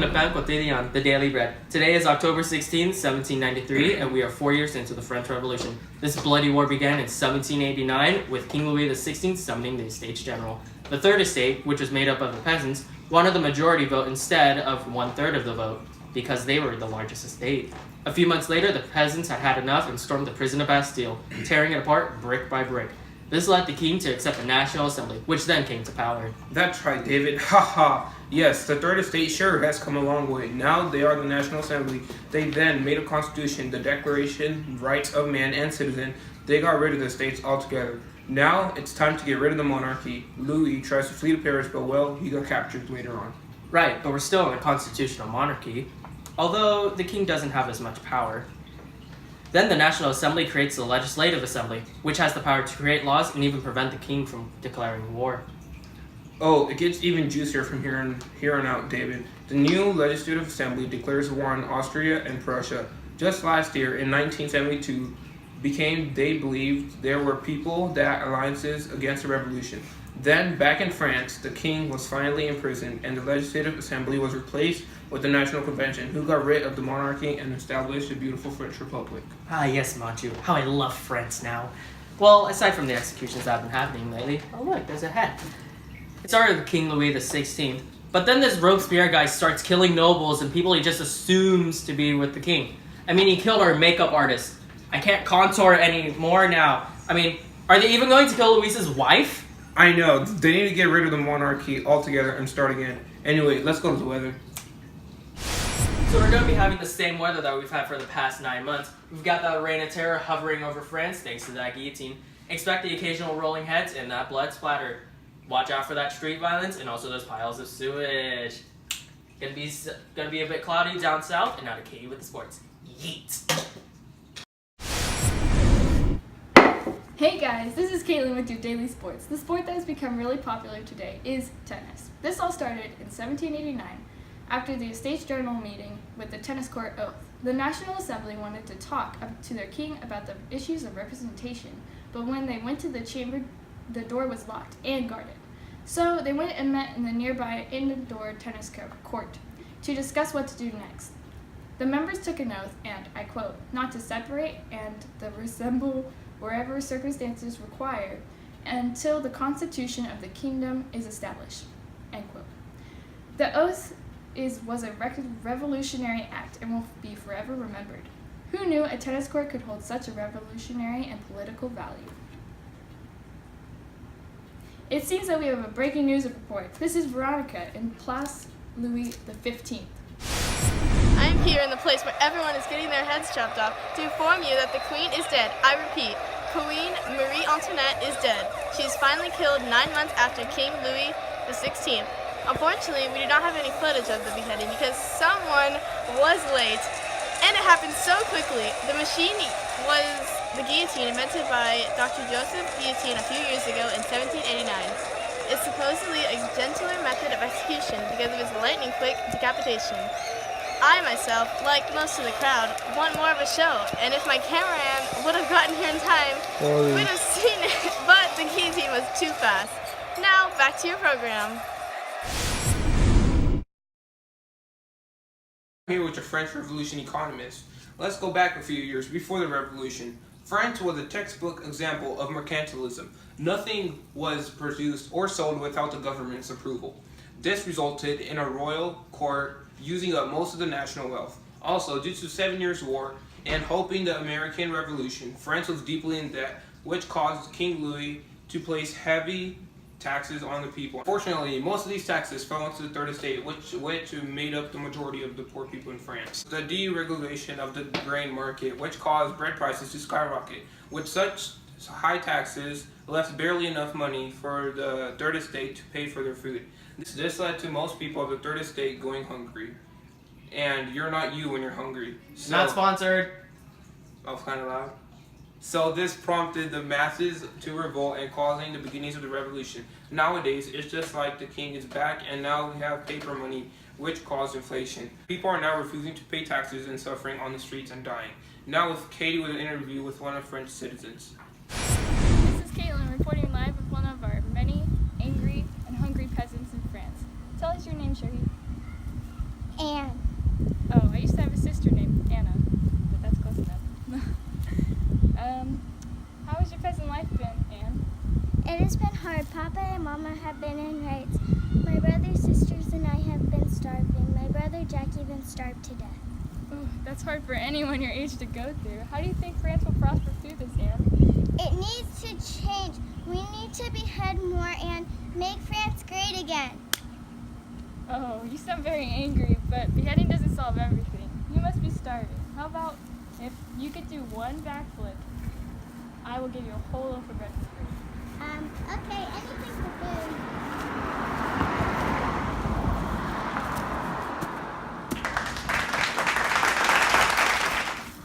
Le Pain Quotidien, the Daily Bread. Today is October 16, 1793, and we are 4 years into the French Revolution. This bloody war began in 1789 with King Louis XVI summoning the Estates General. The Third Estate, which was made up of the peasants, wanted the majority vote instead of 1/3 of the vote, because they were the largest estate. A few months later, the peasants had had enough and stormed the prison of Bastille, tearing it apart brick by brick. This led the king to accept a National Assembly, which then came to power. That's right, David. Ha. Yes, the Third Estate sure has come a long way. Now they are the National Assembly. They then made a constitution, the Declaration of Rights of Man and Citizen. They got rid of the states altogether. Now it's time to get rid of the monarchy. Louis tries to flee to Paris, but well, he got captured later on. Right, but we're still in a constitutional monarchy, although the king doesn't have as much power. Then the National Assembly creates the Legislative Assembly, which has the power to create laws and even prevent the king from declaring war. Oh, it gets even juicier from here on out, David. The new Legislative Assembly declares war on Austria and Prussia. Just last year, in 1972, they believed there were people that alliances against the revolution. Then, back in France, the king was finally imprisoned, and the Legislative Assembly was replaced with the National Convention, who got rid of the monarchy and established a beautiful French Republic. Ah, yes, Manchu. How I love France now. Well, aside from the executions that have been happening lately, oh look, there's a head. It started with King Louis XVI, but then this Robespierre guy starts killing nobles and people he just assumes to be with the king. I mean, he killed our makeup artist. I can't contour anymore now. I mean, are they even going to kill Louise's wife? I know, they need to get rid of the monarchy altogether and start again. Anyway, let's go to the weather. So we're going to be having the same weather that we've had for the past 9 months. We've got that reign of terror hovering over France thanks to that guillotine. Expect the occasional rolling heads and that blood splatter. Watch out for that street violence and also those piles of sewage. Gonna be a bit cloudy down south, and now to Katie with the sports. Yeet! Hey guys, this is Caitlin with your Daily Sports. The sport that has become really popular today is tennis. This all started in 1789 after the Estates General meeting with the tennis court oath. The National Assembly wanted to talk to their king about the issues of representation, but when they went to the chamber, the door was locked and guarded. So they went and met in the nearby indoor tennis court to discuss what to do next. The members took an oath and, I quote, not to separate and to resemble wherever circumstances require until the constitution of the kingdom is established, end quote. The oath was a revolutionary act and will be forever remembered. Who knew a tennis court could hold such a revolutionary and political value? It seems that we have a breaking news report. This is Veronica in Place Louis XV. I am here in the place where everyone is getting their heads chopped off to inform you that the Queen is dead. I repeat, Queen Marie Antoinette is dead. She is finally killed 9 months after King Louis XVI. Unfortunately, we do not have any footage of the beheading because someone was late, and it happened so quickly. The machine was the guillotine invented by Dr. Joseph Guillotine a few years ago in 1789. It's supposedly a gentler method of execution because of its lightning-quick decapitation. I myself, like most of the crowd, want more of a show, and if my cameraman would have gotten here in time, we'd have seen it, but the guillotine was too fast. Now, back to your program. Here with your French Revolution economist. Let's go back a few years before the revolution. France was a textbook example of mercantilism. Nothing was produced or sold without the government's approval. This resulted in a royal court using up most of the national wealth. Also, due to 7 Years' War and hoping the American Revolution, France was deeply in debt, which caused King Louis to place heavy taxes on the people. Fortunately, most of these taxes fell into the Third Estate, which made up the majority of the poor people in France. The deregulation of the grain market, which caused bread prices to skyrocket. With such high taxes, left barely enough money for the Third Estate to pay for their food. This led to most people of the Third Estate going hungry. And you're not you when you're hungry. So, Not sponsored. I was kind of loud. So this prompted the masses to revolt and causing the beginnings of the revolution. Nowadays, it's just like the king is back and now we have paper money, which caused inflation. People are now refusing to pay taxes and suffering on the streets and dying. Now with Katie with an interview with one of French citizens. This is Caitlin reporting live with one of our many angry and hungry peasants in France. Tell us your name, Sherry. And It has been hard. Papa and Mama have been in riots. My brothers, sisters, and I have been starving. My brother Jack even starved to death. Ooh, that's hard for anyone your age to go through. How do you think France will prosper through this, Anne? It needs to change. We need to behead more and make France great again. Oh, you sound very angry, but beheading doesn't solve everything. You must be starving. How about if you could do one backflip, I will give you a whole loaf of bread for free. Okay, anything for food.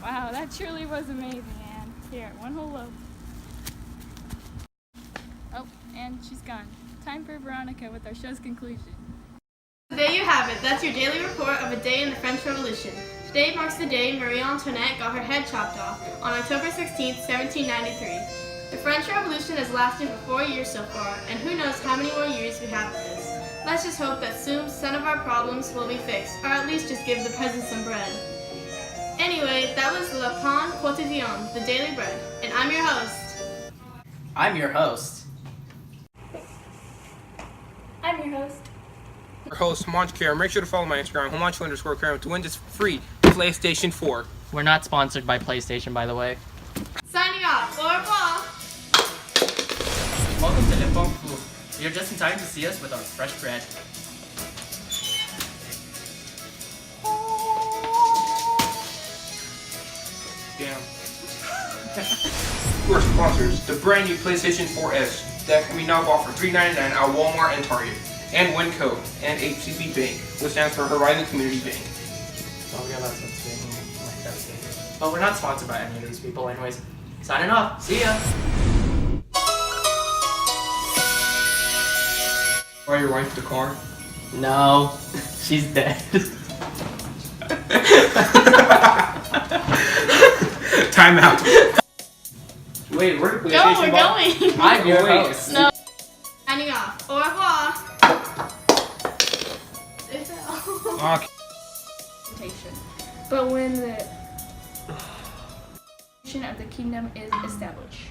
Wow, that truly was amazing, Anne. Here, one whole loaf. Oh, and she's gone. Time for Veronica with our show's conclusion. There you have it. That's your daily report of a day in the French Revolution. Today marks the day Marie Antoinette got her head chopped off on October 16, 1793. The French Revolution has lasted for 4 years so far, and who knows how many more years we have of this. Let's just hope that soon some of our problems will be fixed, or at least just give the peasants some bread. Anyway, that was Le Pain Quotidien, the Daily Bread, and I'm your host. I'm your host. I'm your host. Your host, Homanch Karam. Make sure to follow my Instagram, Homanch_Karam, to win this free PlayStation 4. We're not sponsored by PlayStation, by the way. Signing off. Au revoir. Welcome to Le Bon Fou. You're just in time to see us with our fresh bread. Damn. Who are sponsors? The brand new PlayStation 4S that can be now bought for $3.99 at Walmart and Target. And Winco and HCB Bank, which stands for Horizon Community Bank. Oh, yeah, that's what's but we're not sponsored by any of these people anyways. Signing off. See ya. Are your wife the car? No. She's dead. Time out. Wait, where did Go, PlayStation we're bought? going. I'm your Wait. host. No. Signing off. Au revoir. They fell. Okay. But when the of the kingdom is established.